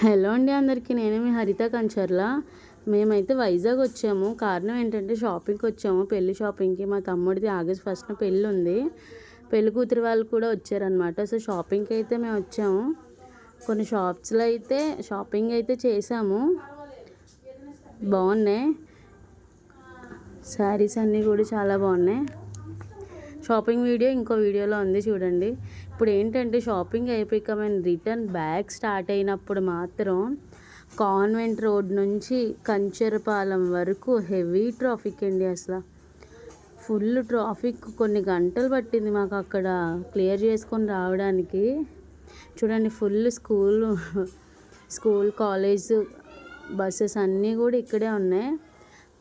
Hello అండి అందరికీ, నేను మీ హరిత కంచర్ల. మేమైతే వైజాగ్ వచ్చాము. కారణం ఏంటంటే షాపింగ్కి వచ్చాము, పెళ్లి షాపింగ్కి. మా తమ్ముడిది ఆగస్ట్ 1న పెళ్ళి ఉంది. పెళ్లి కూతురు వాళ్ళు కూడా వచ్చారనమాట. సో షాపింగ్కి అయితే మేము వచ్చాము. కొన్ని షాప్స్లో అయితే షాపింగ్ అయితే చేసాము, బాగున్నాయి. శారీస్ అన్నీ కూడా చాలా బాగున్నాయి. షాపింగ్ వీడియో ఇంకో వీడియోలో ఉంది, చూడండి. ఇప్పుడు ఏంటంటే షాపింగ్ అయిపోయాక మేము రిటర్న్ బ్యాక్ స్టార్ట్ అయినప్పుడు మాత్రం కాన్వెంట్ రోడ్ నుంచి కంచరపాలెం వరకు హెవీ ట్రాఫిక్ అండి. అసలు ఫుల్ ట్రాఫిక్. కొన్ని గంటలు పట్టింది మాకు అక్కడ క్లియర్ చేసుకొని రావడానికి. చూడండి, ఫుల్ స్కూల్ కాలేజ్ బస్సెస్ అన్నీ కూడా ఇక్కడే ఉన్నాయి.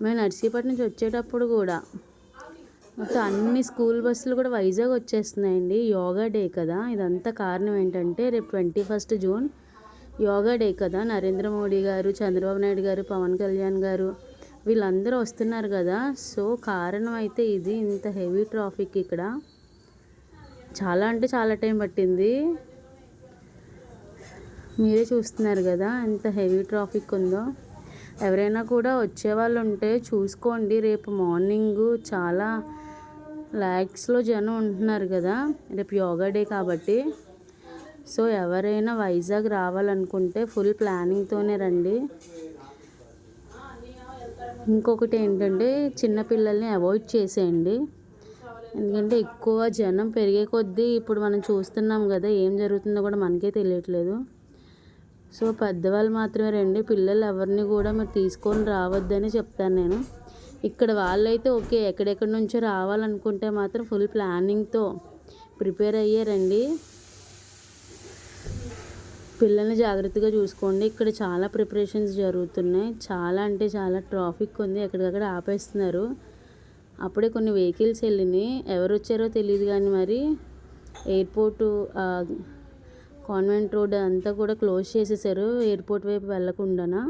మేము నర్సీపట్నం నుంచి వచ్చేటప్పుడు కూడా మొత్తం అన్ని స్కూల్ బస్సులు కూడా వైజాగ్ వచ్చేస్తున్నాయండి. యోగా డే కదా ఇదంతా. కారణం ఏంటంటే రేపు 21 జూన్ యోగా డే కదా. నరేంద్ర మోడీ గారు, చంద్రబాబు నాయుడు గారు, పవన్ కళ్యాణ్ గారు వీళ్ళందరూ వస్తున్నారు కదా. సో కారణం అయితే ఇది. ఇంత హెవీ ట్రాఫిక్ ఇక్కడ. చాలా అంటే చాలా టైం పట్టింది. మీరే చూస్తున్నారు కదా ఎంత హెవీ ట్రాఫిక్ ఉందో. ఎవరైనా కూడా వచ్చేవాళ్ళు ఉంటే చూసుకోండి. రేపు మార్నింగ్ చాలా ల్యాక్స్లో జనం ఉంటున్నారు కదా, రేపు యోగా డే కాబట్టి. సో ఎవరైనా వైజాగ్ రావాలనుకుంటే ఫుల్ ప్లానింగ్తోనే రండి. ఇంకొకటి ఏంటంటే చిన్నపిల్లల్ని అవాయిడ్ చేసేయండి. ఎందుకంటే ఎక్కువ జనం పెరిగే కొద్దీ ఇప్పుడు మనం చూస్తున్నాం కదా, ఏం జరుగుతుందో కూడా మనకే తెలియట్లేదు. సో పెద్దవాళ్ళు మాత్రమే రండి, పిల్లలు ఎవరిని కూడా మీరు తీసుకొని రావద్దని చెప్తాను నేను. ఇక్కడ వాళ్ళైతే ఓకే, ఎక్కడెక్కడి నుంచో రావాలనుకుంటే మాత్రం ఫుల్ ప్లానింగ్తో ప్రిపేర్ అయ్యే రండి. పిల్లల్ని జాగ్రత్తగా చూసుకోండి. ఇక్కడ చాలా ప్రిపరేషన్స్ జరుగుతున్నాయి. చాలా అంటే చాలా ట్రాఫిక్ ఉంది, ఎక్కడికక్కడ ఆపేస్తున్నారు. అప్పుడే కొన్ని వెహికల్స్ వెళ్ళినాయి, ఎవరు వచ్చారో తెలియదు. కానీ మరి ఎయిర్పోర్టు కాన్వెంట్ రోడ్ అంతా కూడా క్లోజ్ చేసేసారు, ఎయిర్పోర్ట్ వైపు వెళ్ళకుండా.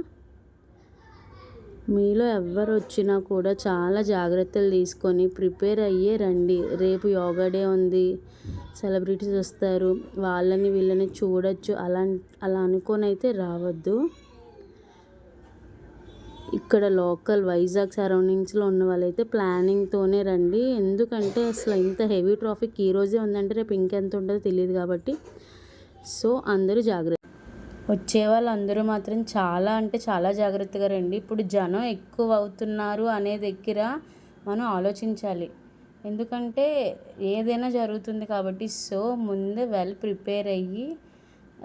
మీలో ఎవరు వచ్చినా కూడా చాలా జాగ్రత్తలు తీసుకొని ప్రిపేర్ అయ్యే రండి. రేపు యోగా డే ఉంది, సెలబ్రిటీస్ వస్తారు, వాళ్ళని వీళ్ళని చూడొచ్చు. అలా అనుకొని అయితే రావద్దు. ఇక్కడ లోకల్ వైజాగ్ సరౌండింగ్స్లో ఉన్న వాళ్ళైతే ప్లానింగ్తోనే రండి. ఎందుకంటే అసలు ఇంత హెవీ ట్రాఫిక్ ఈరోజే ఉందంటే రేపు ఇంకెంత ఉంటుందో తెలియదు కాబట్టి. సో అందరూ జాగ్రత్త. వచ్చే వాళ్ళందరూ మాత్రం చాలా అంటే చాలా జాగ్రత్తగా రండి. ఇప్పుడు జనం ఎక్కువ అవుతున్నారు అనే దగ్గర మనం ఆలోచించాలి. ఎందుకంటే ఏదైనా జరుగుతుంది కాబట్టి. సో ముందే వెల్ ప్రిపేర్ అయ్యి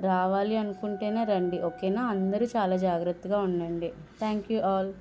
రావాలి అనుకుంటేనే రండి, ఓకేనా. అందరూ చాలా జాగ్రత్తగా ఉండండి. Thank you all.